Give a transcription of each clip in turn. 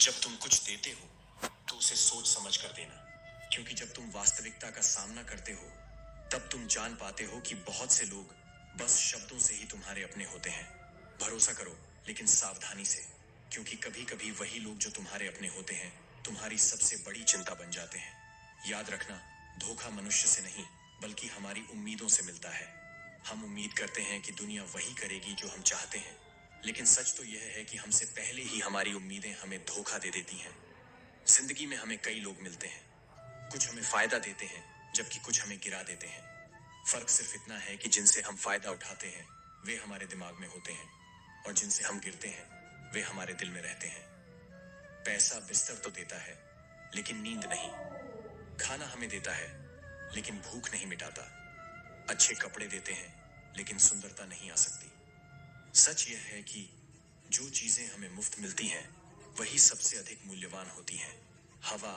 जब तुम कुछ देते हो तो उसे सोच समझ कर देना, क्योंकि जब तुम वास्तविकता का सामना करते हो तब तुम जान पाते हो कि बहुत से लोग बस शब्दों से ही तुम्हारे अपने होते हैं। भरोसा करो, लेकिन सावधानी से, क्योंकि कभी कभी वही लोग जो तुम्हारे अपने होते हैं तुम्हारी सबसे बड़ी चिंता बन जाते हैं। याद रखना, धोखा मनुष्य से नहीं बल्कि हमारी उम्मीदों से मिलता है। हम उम्मीद करते हैं कि दुनिया वही करेगी जो हम चाहते हैं, लेकिन सच तो यह है कि हमसे पहले ही हमारी उम्मीदें हमें धोखा दे देती हैं। जिंदगी में हमें कई लोग मिलते हैं, कुछ हमें फायदा देते हैं जबकि कुछ हमें गिरा देते हैं। फर्क सिर्फ इतना है कि जिनसे हम फायदा उठाते हैं वे हमारे दिमाग में होते हैं, और जिनसे हम गिरते हैं वे हमारे दिल में रहते हैं। पैसा बिस्तर तो देता है लेकिन नींद नहीं। खाना हमें देता है लेकिन भूख नहीं मिटाता। अच्छे कपड़े देते हैं लेकिन सुंदरता नहीं आ सकती। सच यह है कि जो चीजें हमें मुफ्त मिलती हैं वही सबसे अधिक मूल्यवान होती हैं। हवा,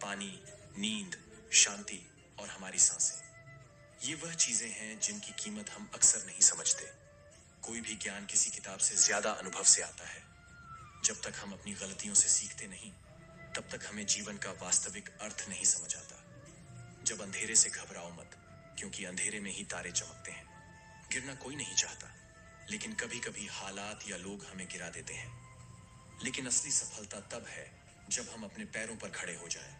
पानी, नींद, शांति और हमारी सांसें, ये वह चीजें हैं जिनकी कीमत हम अक्सर नहीं समझते। कोई भी ज्ञान किसी किताब से ज्यादा अनुभव से आता है। जब तक हम अपनी गलतियों से सीखते नहीं तब तक हमें जीवन का वास्तविक अर्थ नहीं समझ आता। जब अंधेरे से घबराओ मत, क्योंकि अंधेरे में ही तारे चमकते हैं। गिरना कोई नहीं चाहता, लेकिन कभी कभी हालात या लोग हमें गिरा देते हैं। लेकिन असली सफलता तब है जब हम अपने पैरों पर खड़े हो जाएं,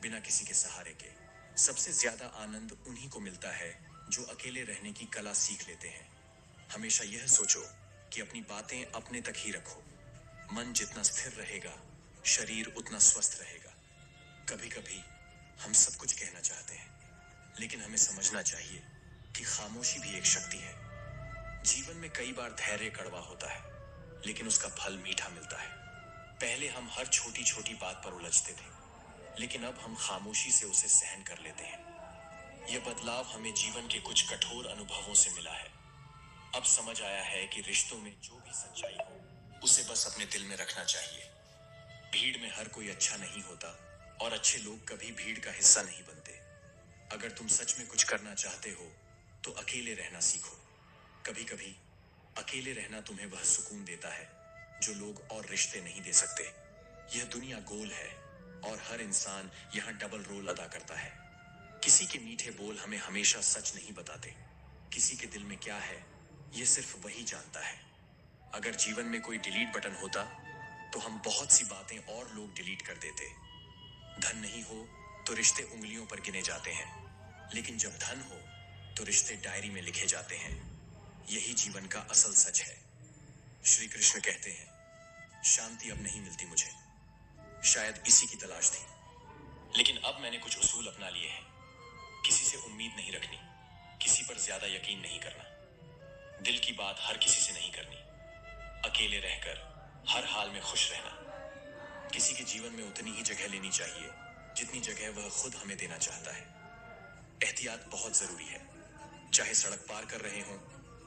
बिना किसी के सहारे के। सबसे ज्यादा आनंद उन्हीं को मिलता है जो अकेले रहने की कला सीख लेते हैं। हमेशा यह सोचो कि अपनी बातें अपने तक ही रखो। मन जितना स्थिर रहेगा शरीर उतना स्वस्थ रहेगा। कभी कभी हम सब कुछ कहना चाहते हैं, लेकिन हमें समझना चाहिए कि खामोशी भी एक शक्ति है। जीवन में कई बार धैर्य कड़वा होता है, लेकिन उसका फल मीठा मिलता है। पहले हम हर छोटी छोटी बात पर उलझते थे, लेकिन अब हम खामोशी से उसे सहन कर लेते हैं। यह बदलाव हमें जीवन के कुछ कठोर अनुभवों से मिला है। अब समझ आया है कि रिश्तों में जो भी सच्चाई हो उसे बस अपने दिल में रखना चाहिए। भीड़ में हर कोई अच्छा नहीं होता, और अच्छे लोग कभी भीड़ का हिस्सा नहीं बनते। अगर तुम सच में कुछ करना चाहते हो तो अकेले रहना सीखो। कभी कभी अकेले रहना तुम्हें वह सुकून देता है जो लोग और रिश्ते नहीं दे सकते। यह दुनिया गोल है और हर इंसान यहाँ डबल रोल अदा करता है। किसी के मीठे बोल हमें हमेशा सच नहीं बताते। किसी के दिल में क्या है यह सिर्फ वही जानता है। अगर जीवन में कोई डिलीट बटन होता तो हम बहुत सी बातें और लोग डिलीट कर देते। धन नहीं हो तो रिश्ते उंगलियों पर गिने जाते हैं, लेकिन जब धन हो तो रिश्ते डायरी में लिखे जाते हैं। यही जीवन का असल सच है। श्री कृष्ण कहते हैं, शांति अब नहीं मिलती मुझे, शायद इसी की तलाश थी। लेकिन अब मैंने कुछ उसूल अपना लिए हैं। किसी से उम्मीद नहीं रखनी, किसी पर ज्यादा यकीन नहीं करना, दिल की बात हर किसी से नहीं करनी, अकेले रहकर हर हाल में खुश रहना। किसी के जीवन में उतनी ही जगह लेनी चाहिए जितनी जगह वह खुद हमें देना चाहता है। एहतियात बहुत जरूरी है, चाहे सड़क पार कर रहे हों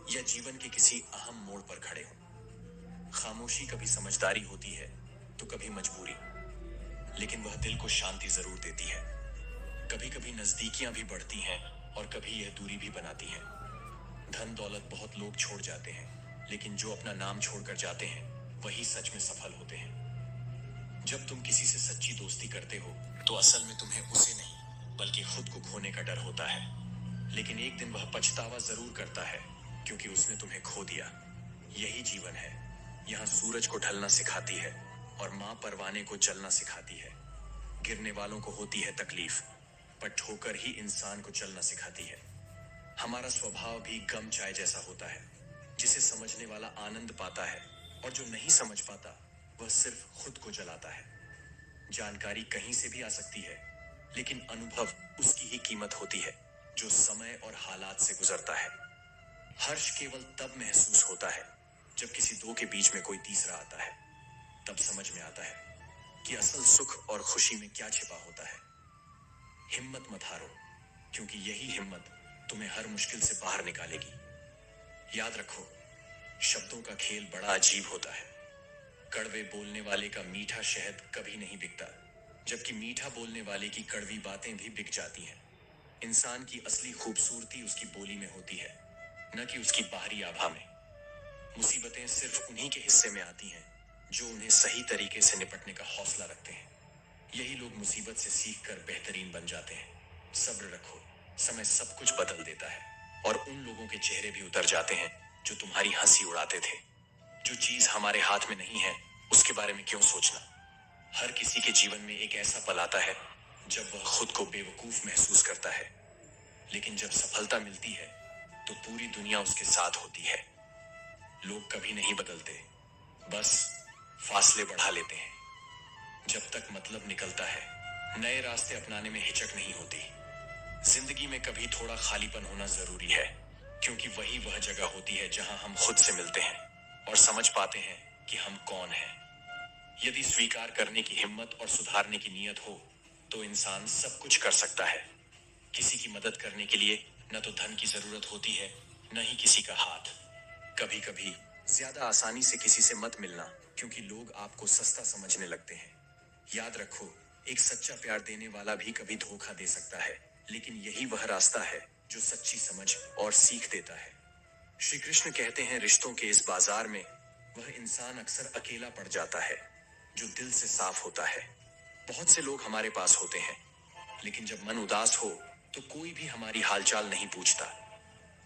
या जीवन के किसी अहम मोड़ पर खड़े हों। खामोशी कभी समझदारी होती है तो कभी मजबूरी, लेकिन वह दिल को शांति जरूर देती है। कभी कभी नजदीकियां भी बढ़ती हैं और कभी यह दूरी भी बनाती हैं। धन दौलत बहुत लोग छोड़ जाते हैं, लेकिन जो अपना नाम छोड़कर जाते हैं वही सच में सफल होते हैं। जब तुम किसी से सच्ची दोस्ती करते हो तो असल में तुम्हें उसे नहीं बल्कि खुद को खोने का डर होता है। लेकिन एक दिन वह पछतावा जरूर करता है, क्योंकि उसने तुम्हें खो दिया। यही जीवन है। यहाँ सूरज को ढलना सिखाती है और माँ परवाने को जलना सिखाती है। गिरने वालों को होती है तकलीफ, पर ठोकर ही इंसान को चलना सिखाती है। हमारा स्वभाव भी गम चाय जैसा होता है। जिसे समझने वाला आनंद पाता है और जो नहीं समझ पाता वह सिर्फ खुद को जलाता है। जानकारी कहीं से भी आ सकती है, लेकिन अनुभव उसकी ही कीमत होती है जो समय और हालात से गुजरता है। हर्ष केवल तब महसूस होता है जब किसी दो के बीच में कोई तीसरा आता है। तब समझ में आता है कि असल सुख और खुशी में क्या छिपा होता है। हिम्मत मत हारो, क्योंकि यही हिम्मत तुम्हें हर मुश्किल से बाहर निकालेगी। याद रखो, शब्दों का खेल बड़ा अजीब होता है। कड़वे बोलने वाले का मीठा शहद कभी नहीं बिकता, जबकि मीठा बोलने वाले की कड़वी बातें भी बिक जाती हैं। इंसान की असली खूबसूरती उसकी बोली में होती है, न कि उसकी बाहरी आभा में। मुसीबतें सिर्फ उन्हीं के हिस्से में आती हैं जो उन्हें सही तरीके से निपटने का हौसला रखते हैं। यही लोग मुसीबत से सीखकर बेहतरीन बन जाते हैं। सब्र रखो, समय सब कुछ बदल देता है। और उन लोगों के चेहरे भी उतर जाते हैं जो तुम्हारी हंसी उड़ाते थे। जो चीज हमारे हाथ में नहीं है उसके बारे में क्यों सोचना। हर किसी के जीवन में एक ऐसा पल आता है जब वह खुद को बेवकूफ महसूस करता है, लेकिन जब सफलता मिलती है तो पूरी दुनिया उसके साथ होती है। लोग कभी नहीं बदलते, बस फासले बढ़ा लेते हैं। जब तक मतलब निकलता है, नए रास्ते अपनाने में हिचक नहीं होती। जिंदगी में कभी थोड़ा खालीपन होना जरूरी है, क्योंकि वही वह जगह होती है जहां हम खुद से मिलते हैं और समझ पाते हैं कि हम कौन हैं। यदि स्वीकार करने की हिम्मत और सुधारने की नीयत हो तो इंसान सब कुछ कर सकता है। किसी की मदद करने के लिए न तो धन की जरूरत होती है, न ही किसी का हाथ। कभी कभी ज्यादा आसानी से किसी से मत मिलना, क्योंकि लोग आपको सस्ता समझने लगते हैं। याद रखो, एक सच्चा प्यार देने वाला भी कभी धोखा दे सकता है, लेकिन यही वह रास्ता है जो सच्ची समझ और सीख देता है। श्री कृष्ण कहते हैं, रिश्तों के इस बाजार में वह इंसान अक्सर अकेला पड़ जाता है जो दिल से साफ होता है। बहुत से लोग हमारे पास होते हैं, लेकिन जब मन उदास हो तो कोई भी हमारी हालचाल नहीं पूछता।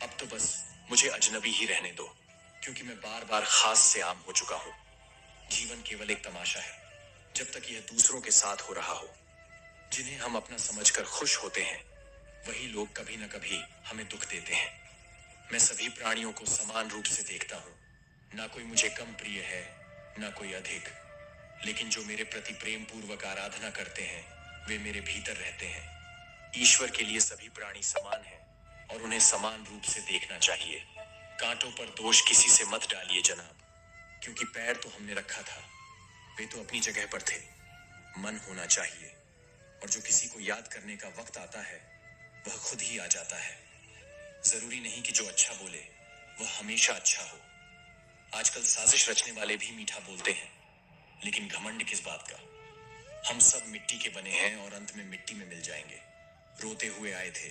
अब तो बस मुझे अजनबी ही रहने दो, क्योंकि मैं बार बार खास से आम हो चुका हूं। जीवन केवल एक तमाशा है, जब तक यह दूसरों के साथ हो रहा हो। जिन्हें हम अपना समझकर खुश होते हैं, वही लोग कभी न कभी हमें दुख देते हैं। मैं सभी प्राणियों को समान रूप से देखता हूँ। ना कोई मुझे कम प्रिय है, ना कोई अधिक। लेकिन जो मेरे प्रति प्रेम पूर्वक आराधना करते हैं, वे मेरे भीतर रहते हैं। ईश्वर के लिए सभी प्राणी समान हैं और उन्हें समान रूप से देखना चाहिए। कांटों पर दोष किसी से मत डालिए जनाब, क्योंकि पैर तो हमने रखा था, वे तो अपनी जगह पर थे। मन होना चाहिए, और जो किसी को याद करने का वक्त आता है वह खुद ही आ जाता है। जरूरी नहीं कि जो अच्छा बोले वह हमेशा अच्छा हो। आजकल साजिश रचने वाले भी मीठा बोलते हैं, लेकिन घमंड किस बात का। हम सब मिट्टी के बने हैं और अंत में मिट्टी में मिल जाएंगे। रोते हुए आए थे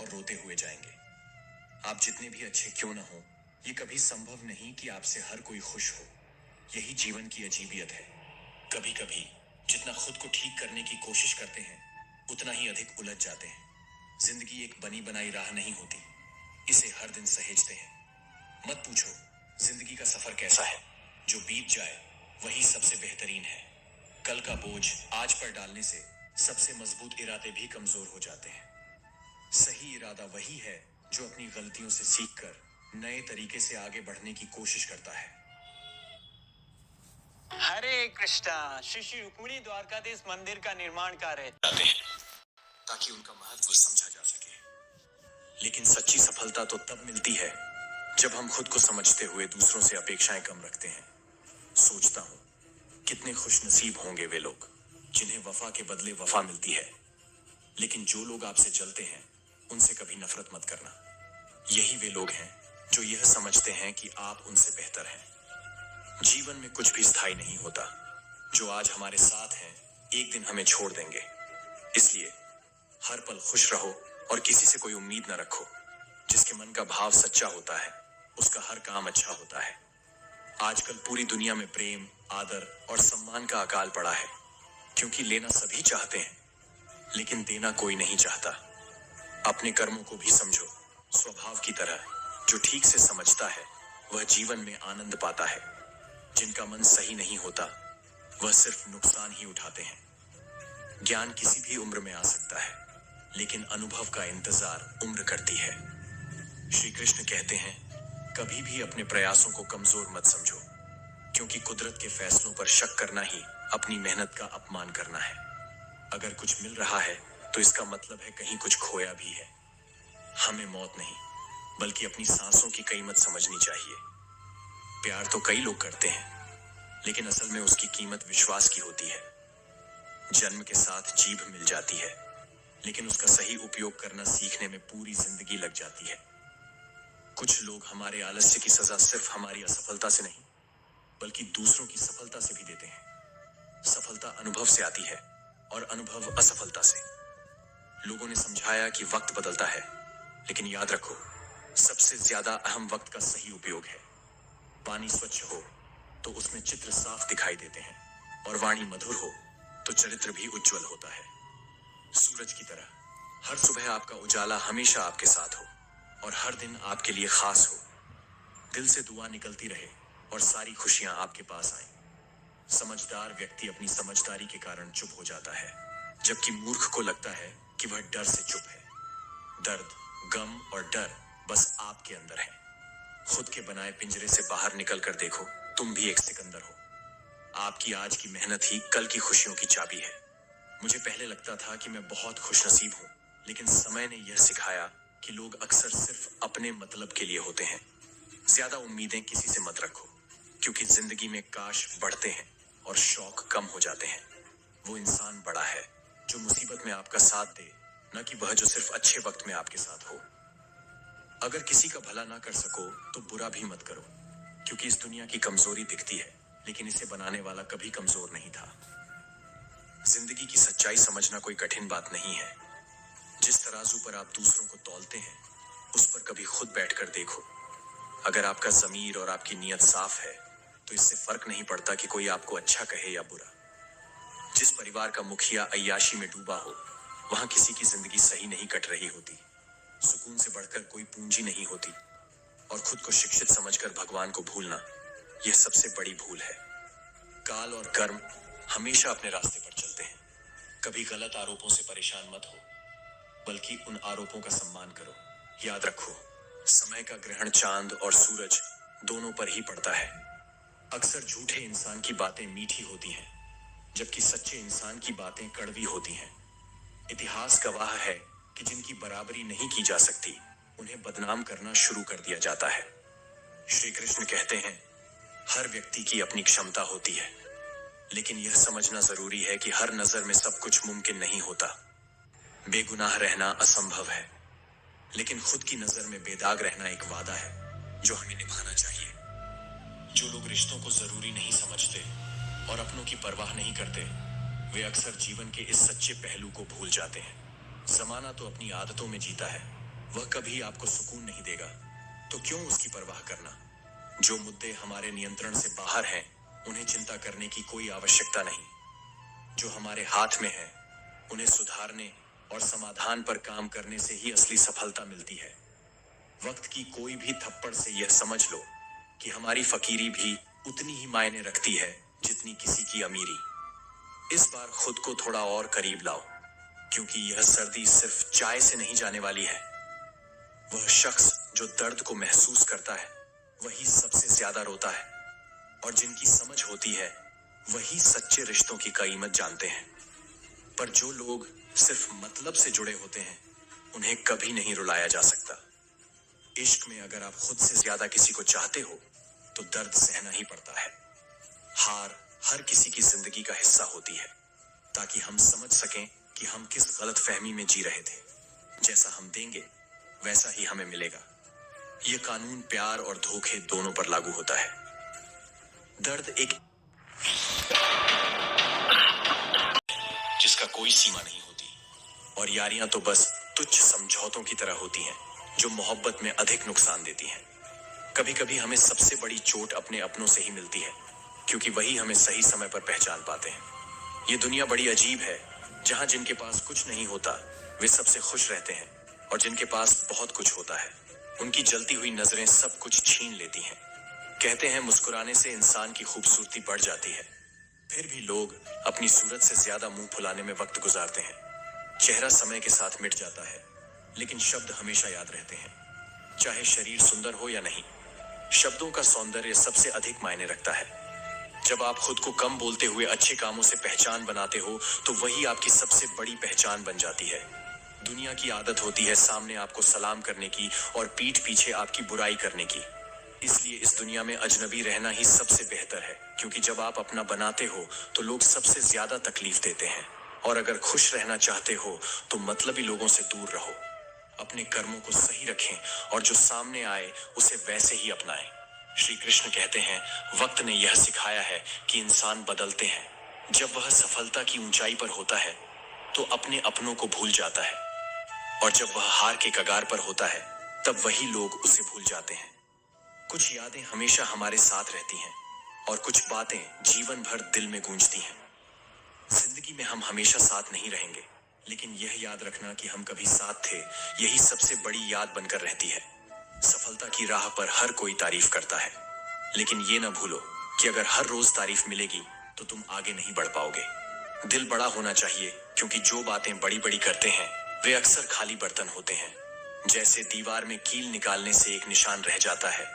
और रोते हुए जाएंगे। आप जितने भी अच्छे क्यों ना हो, ये कभी संभव नहीं कि आपसे हर कोई खुश हो। यही जीवन की अजीबियत है। कभी कभी जितना खुद को ठीक करने की कोशिश करते हैं, उतना ही अधिक उलझ जाते हैं। जिंदगी एक बनी बनाई राह नहीं होती, इसे हर दिन सहेजते हैं। मत पूछो जिंदगी का सफर कैसा है, जो बीत जाए वही सबसे बेहतरीन है। कल का बोझ आज पर डालने से सबसे मजबूत इरादे भी कमजोर हो जाते हैं। सही इरादा वही है जो अपनी गलतियों से सीखकर नए तरीके से आगे बढ़ने की कोशिश करता है। हरे कृष्णा। श्री श्री रुक्मिणी द्वारकाधीश मंदिर का निर्माण कार्य जाते हैं ताकि उनका महत्व समझा जा सके। लेकिन सच्ची सफलता तो तब मिलती है जब हम खुद को समझते हुए दूसरों से अपेक्षाएं कम रखते हैं। सोचता हूँ कितने खुशनसीब होंगे वे लोग जिन्हें वफा के बदले वफा मिलती है। लेकिन जो लोग आपसे जलते हैं उनसे कभी नफरत मत करना। यही वे लोग हैं जो यह समझते हैं कि आप उनसे बेहतर हैं। जीवन में कुछ भी स्थायी नहीं होता। जो आज हमारे साथ हैं एक दिन हमें छोड़ देंगे। इसलिए हर पल खुश रहो और किसी से कोई उम्मीद न रखो। जिसके मन का भाव सच्चा होता है उसका हर काम अच्छा होता है। आजकल पूरी दुनिया में प्रेम, आदर और सम्मान का अकाल पड़ा है, क्योंकि लेना सभी चाहते हैं लेकिन देना कोई नहीं चाहता। अपने कर्मों को भी समझो स्वभाव की तरह। जो ठीक से समझता है वह जीवन में आनंद पाता है। जिनका मन सही नहीं होता वह सिर्फ नुकसान ही उठाते हैं। ज्ञान किसी भी उम्र में आ सकता है, लेकिन अनुभव का इंतजार उम्र करती है। श्री कृष्ण कहते हैं, कभी भी अपने प्रयासों को कमजोर मत समझो, क्योंकि कुदरत के फैसलों पर शक करना ही अपनी मेहनत का अपमान करना है। अगर कुछ मिल रहा है तो इसका मतलब है कहीं कुछ खोया भी है। हमें मौत नहीं बल्कि अपनी सांसों की कीमत समझनी चाहिए। प्यार तो कई लोग करते हैं, लेकिन असल में उसकी कीमत विश्वास की होती है। जन्म के साथ जीभ मिल जाती है, लेकिन उसका सही उपयोग करना सीखने में पूरी जिंदगी लग जाती है। कुछ लोग हमारे आलस्य की सजा सिर्फ हमारी असफलता से नहीं बल्कि दूसरों की सफलता से भी देते हैं। सफलता अनुभव से आती है और अनुभव असफलता से। लोगों ने समझाया कि वक्त बदलता है, लेकिन याद रखो सबसे ज्यादा अहम वक्त का सही उपयोग है। पानी स्वच्छ हो तो उसमें चित्र साफ दिखाई देते हैं, और वाणी मधुर हो तो चरित्र भी उज्जवल होता है। सूरज की तरह हर सुबह आपका उजाला हमेशा आपके साथ हो, और हर दिन आपके लिए खास हो। दिल से दुआ निकलती रहे और सारी खुशियां आपके पास आए। समझदार व्यक्ति अपनी समझदारी के कारण चुप हो जाता है, जबकि मूर्ख को लगता है कि वह डर से चुप है। दर्द, गम और डर बस आपके अंदर है। खुद के बनाए पिंजरे से बाहर निकल कर देखो, तुम भी एक सिकंदर हो। आपकी आज की मेहनत ही कल की खुशियों की चाबी है। मुझे पहले लगता था कि मैं बहुत खुशनसीब हूँ, लेकिन समय ने यह सिखाया कि लोग अक्सर सिर्फ अपने मतलब के लिए होते हैं। ज्यादा उम्मीदें किसी से मत रखो, क्योंकि जिंदगी में काश बढ़ते हैं और शौक कम हो जाते हैं। वो इंसान बड़ा है जो मुसीबत में आपका साथ दे, न कि वह जो सिर्फ अच्छे वक्त में आपके साथ हो। अगर किसी का भला ना कर सको तो बुरा भी मत करो, क्योंकि इस दुनिया की कमजोरी दिखती है, लेकिन इसे बनाने वाला कभी कमजोर नहीं था। जिंदगी की सच्चाई समझना कोई कठिन बात नहीं है। जिस तराजू पर आप दूसरों को तौलते हैं, उस पर कभी खुद बैठकर देखो। अगर आपका ज़मीर और आपकी नीयत साफ है, तो इससे फर्क नहीं पड़ता कि कोई आपको अच्छा कहे या बुरा। जिस परिवार का मुखिया अय्याशी में डूबा हो, वहां किसी की जिंदगी सही नहीं कट रही होती। सुकून से बढ़कर कोई पूंजी नहीं होती, और खुद को शिक्षित समझकर भगवान को भूलना, यह सबसे बड़ी भूल है। काल और कर्म हमेशा अपने रास्ते पर चलते हैं। कभी गलत आरोपों से परेशान मत हो, बल्कि उन आरोपों का सम्मान करो। याद रखो, समय का ग्रहण चांद और सूरज दोनों पर ही पड़ता है। अक्सर झूठे इंसान की बातें मीठी होती हैं, जबकि सच्चे इंसान की बातें कड़वी होती हैं। इतिहास गवाह है कि जिनकी बराबरी नहीं की जा सकती, उन्हें बदनाम करना शुरू कर दिया जाता है। श्री कृष्ण कहते हैं, हर व्यक्ति की अपनी क्षमता होती है, लेकिन यह समझना जरूरी है कि हर नजर में सब कुछ मुमकिन नहीं होता। बेगुनाह रहना असंभव है, लेकिन खुद की नजर में बेदाग रहना एक वादा है जो हमें निभाना चाहिए। जो लोग रिश्तों को जरूरी नहीं समझते और अपनों की परवाह नहीं करते, वे अक्सर जीवन के इस सच्चे पहलू को भूल जाते हैं। जमाना तो अपनी आदतों में जीता है, वह कभी आपको सुकून नहीं देगा, तो क्यों उसकी परवाह करना। जो मुद्दे हमारे नियंत्रण से बाहर हैं, उन्हें चिंता करने की कोई आवश्यकता नहीं। जो हमारे हाथ में है, उन्हें सुधारने और समाधान पर काम करने से ही असली सफलता मिलती है। वक्त की कोई भी थप्पड़ से यह समझ लो कि हमारी फकीरी भी उतनी ही मायने रखती है जितनी किसी की अमीरी। इस बार खुद को थोड़ा और करीब लाओ, क्योंकि यह सर्दी सिर्फ चाय से नहीं जाने वाली है। वह शख्स जो दर्द को महसूस करता है, वही सबसे ज्यादा रोता है, और जिनकी समझ होती है, वही सच्चे रिश्तों की कीमत जानते हैं। पर जो लोग सिर्फ मतलब से जुड़े होते हैं, उन्हें कभी नहीं रुलाया जा सकता। इश्क में अगर आप खुद से ज्यादा किसी को चाहते हो, तो दर्द सहना ही पड़ता है। हार हर किसी की जिंदगी का हिस्सा होती है, ताकि हम समझ सकें कि हम किस गलत फहमी में जी रहे थे। जैसा हम देंगे, वैसा ही हमें मिलेगा। यह कानून प्यार और धोखे दोनों पर लागू होता है। दर्द एक जिसका कोई सीमा नहीं होती, और यारियां तो बस तुच्छ समझौतों की तरह होती हैं, जो मोहब्बत में अधिक नुकसान देती हैं। कभी कभी हमें सबसे बड़ी चोट अपने अपनों से ही मिलती है, क्योंकि वही हमें सही समय पर पहचान पाते हैं। ये दुनिया बड़ी अजीब है, जहां जिनके पास कुछ नहीं होता, वे सबसे खुश रहते हैं, और जिनके पास बहुत कुछ होता है, उनकी जलती हुई नजरें सब कुछ छीन लेती हैं। कहते हैं मुस्कुराने से इंसान की खूबसूरती बढ़ जाती है, फिर भी लोग अपनी सूरत से ज्यादा मुंह फुलाने में वक्त गुजारते हैं। चेहरा समय के साथ मिट जाता है, लेकिन शब्द हमेशा याद रहते हैं। चाहे शरीर सुंदर हो या नहीं, शब्दों का सौंदर्य सबसे अधिक मायने रखता है। जब आप खुद को कम बोलते हुए अच्छे कामों से पहचान बनाते हो, तो वही आपकी सबसे बड़ी पहचान बन जाती है। दुनिया की आदत होती है सामने आपको सलाम करने की और पीठ पीछे आपकी बुराई करने की। इसलिए इस दुनिया में अजनबी रहना ही सबसे बेहतर है, क्योंकि जब आप अपना बनाते हो तो लोग सबसे ज्यादा तकलीफ देते हैं, और अगर खुश रहना चाहते हो तो मतलबी लोगों से दूर रहो। अपने कर्मों को सही रखें, और जो सामने आए उसे वैसे ही अपनाएं। श्री कृष्ण कहते हैं, वक्त ने यह सिखाया है कि इंसान बदलते हैं। जब वह सफलता की ऊंचाई पर होता है, तो अपने अपनों को भूल जाता है, और जब वह हार के कगार पर होता है, तब वही लोग उसे भूल जाते हैं। कुछ यादें हमेशा हमारे साथ रहती हैं, और कुछ बातें जीवन भर दिल में गूंजती हैं। जिंदगी में हम हमेशा साथ नहीं रहेंगे, लेकिन यह याद रखना कि हम कभी साथ थे, यही सबसे बड़ी याद बनकर रहती है। सफलता की राह पर हर कोई तारीफ करता है, लेकिन ये न भूलो कि अगर हर रोज तारीफ मिलेगी तो तुम आगे नहीं बढ़ पाओगे। दिल बड़ा होना चाहिए, क्योंकि जो बातें बड़ी बड़ी करते हैं वे अक्सर खाली बर्तन होते हैं। जैसे दीवार में कील निकालने से एक निशान रह जाता है,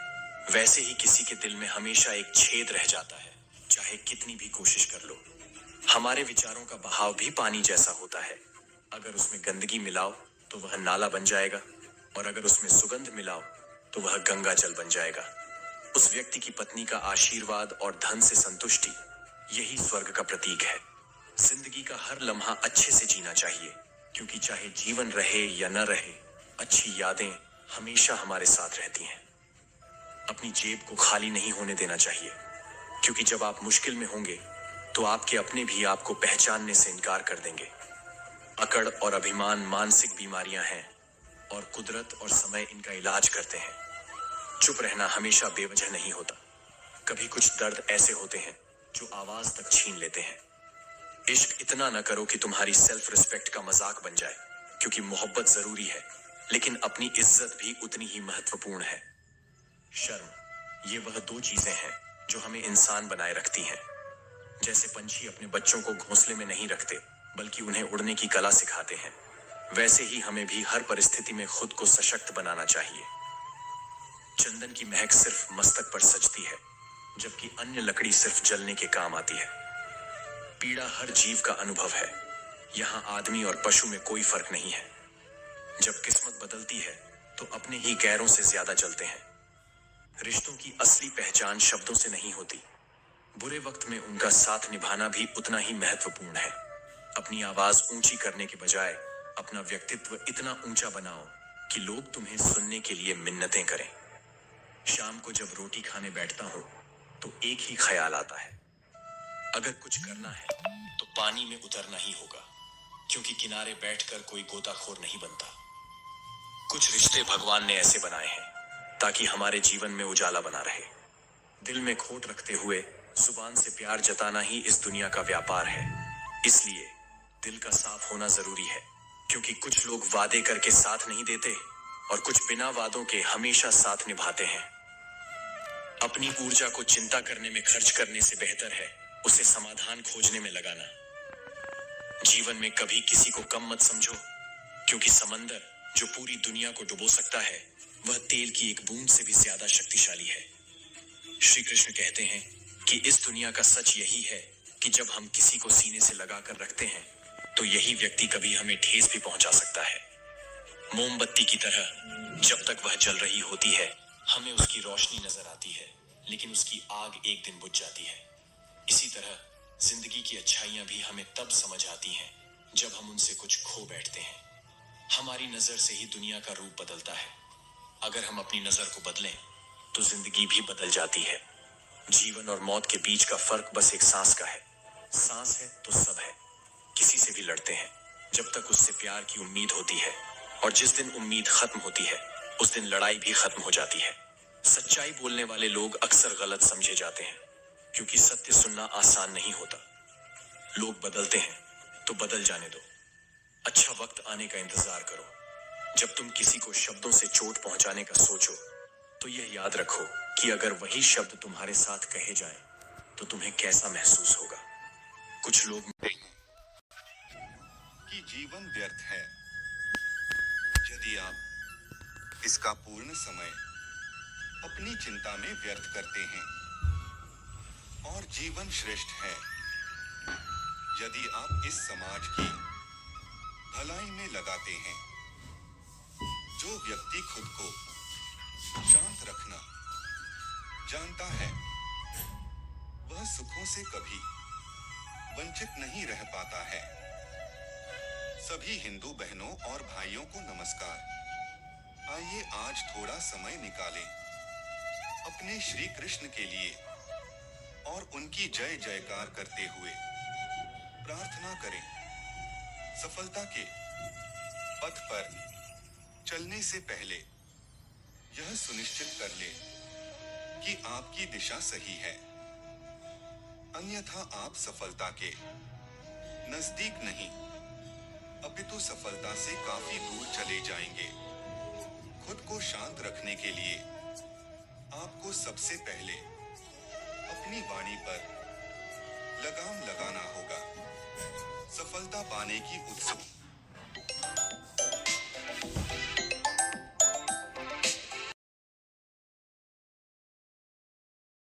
वैसे ही किसी के दिल में हमेशा एक छेद रह जाता है, चाहे कितनी भी कोशिश कर लो। हमारे विचारों का बहाव भी पानी जैसा होता है। अगर उसमें गंदगी मिलाओ तो वह नाला बन जाएगा, और अगर उसमें सुगंध मिलाओ तो वह गंगा जल बन जाएगा। उस व्यक्ति की पत्नी का आशीर्वाद और धन से संतुष्टि, यही स्वर्ग का प्रतीक है। जिंदगी का हर लम्हा अच्छे से जीना चाहिए, क्योंकि चाहे जीवन रहे या न रहे, अच्छी यादें हमेशा हमारे साथ रहती हैं। अपनी जेब को खाली नहीं होने देना चाहिए, क्योंकि जब आप मुश्किल में होंगे तो आपके अपने भी आपको पहचानने से इनकार कर देंगे। अकड़ और अभिमान मानसिक बीमारियां हैं, और कुदरत और समय इनका इलाज करते हैं। चुप रहना हमेशा बेवजह नहीं होता। कभी कुछ दर्द ऐसे होते हैं जो आवाज तक छीन लेते हैं। इश्क इतना न करो कि तुम्हारी सेल्फ रिस्पेक्ट का मजाक बन जाए, क्योंकि मोहब्बत जरूरी है, लेकिन अपनी इज्जत भी उतनी ही महत्वपूर्ण है। शर्म, ये वह दो चीजें हैं जो हमें इंसान बनाए रखती हैं। जैसे पंछी अपने बच्चों को घोंसले में नहीं रखते, बल्कि उन्हें उड़ने की कला सिखाते हैं, वैसे ही हमें भी हर परिस्थिति में खुद को सशक्त बनाना चाहिए। चंदन की महक सिर्फ मस्तक पर सजती है, जबकि अन्य लकड़ी सिर्फ जलने के काम आती है। पीड़ा हर जीव का अनुभव है, यहाँ आदमी और पशु में कोई फर्क नहीं है। जब किस्मत बदलती है तो अपने ही गैरों से ज्यादा जलते हैं। रिश्तों की असली पहचान शब्दों से नहीं होती, बुरे वक्त में उनका साथ निभाना भी उतना ही महत्वपूर्ण है। अपनी आवाज ऊंची करने के बजाय अपना व्यक्तित्व इतना ऊंचा बनाओ कि लोग तुम्हें सुनने के लिए मिन्नतें करें। शाम को जब रोटी खाने बैठता हूं तो एक ही ख्याल आता है, अगर कुछ करना है तो पानी में उतरना ही होगा, क्योंकि किनारे बैठकर कोई गोताखोर नहीं बनता। कुछ रिश्ते भगवान ने ऐसे बनाए हैं ताकि हमारे जीवन में उजाला बना रहे। दिल में खोट रखते हुए जुबान से प्यार जताना ही इस दुनिया का व्यापार है। इसलिए दिल का साफ होना जरूरी है, क्योंकि कुछ लोग वादे करके साथ नहीं देते और कुछ बिना वादों के हमेशा साथ निभाते हैं। अपनी ऊर्जा को चिंता करने में खर्च करने से बेहतर है उसे समाधान खोजने में लगाना। जीवन में कभी किसी को कम मत समझो, क्योंकि समंदर जो पूरी दुनिया को डुबो सकता है, वह तेल की एक बूंद से भी ज्यादा शक्तिशाली है। श्री कृष्ण कहते हैं कि इस दुनिया का सच यही है कि जब हम किसी को सीने से लगाकर रखते हैं तो यही व्यक्ति कभी हमें ठेस भी पहुंचा सकता है। मोमबत्ती की तरह जब तक वह जल रही होती है हमें उसकी रोशनी नजर आती है, लेकिन उसकी आग एक दिन बुझ जाती है। इसी तरह जिंदगी की अच्छाइयां भी हमें तब समझ आती हैं जब हम उनसे कुछ खो बैठते हैं। हमारी नजर से ही दुनिया का रूप बदलता है। अगर हम अपनी नजर को बदलें तो जिंदगी भी बदल जाती है। जीवन और मौत के बीच का फर्क बस एक सांस का है। सांस है तो सब है। किसी से भी लड़ते हैं जब तक उससे प्यार की उम्मीद होती है, और जिस दिन उम्मीद खत्म होती है उस दिन लड़ाई भी खत्म हो जाती है। सच्चाई बोलने वाले लोग अक्सर गलत समझे जाते हैं, क्योंकि सत्य सुनना आसान नहीं होता। लोग बदलते हैं तो बदल जाने दो। अच्छा वक्त आने का इंतजार करो। जब तुम किसी को शब्दों से चोट पहुंचाने का सोचो तो यह याद रखो कि अगर वही शब्द तुम्हारे साथ कहे जाएं तो तुम्हें कैसा महसूस होगा। कुछ लोग कि जीवन व्यर्थ है यदि आप इसका पूर्ण समय अपनी चिंता में व्यर्थ करते हैं, और जीवन श्रेष्ठ है यदि आप इस समाज की भलाई में लगाते हैं। जो व्यक्ति खुद को शांत रखना जानता है वह सुखों से कभी वंचित नहीं रह पाता है। सभी हिंदू बहनों और भाइयों को नमस्कार। आइए आज थोड़ा समय निकालें अपने श्री कृष्ण के लिए और उनकी जय जयकार करते हुए प्रार्थना करें। सफलता के पथ पर चलने से पहले यह सुनिश्चित कर लें कि आपकी दिशा सही है। अन्यथा आप सफलता के नजदीक नहीं अपितु सफलता से काफी दूर चले जाएंगे। खुद को शांत रखने के लिए आपको सबसे पहले अपनी वाणी पर लगाम लगाना होगा। सफलता पाने की उत्सुकता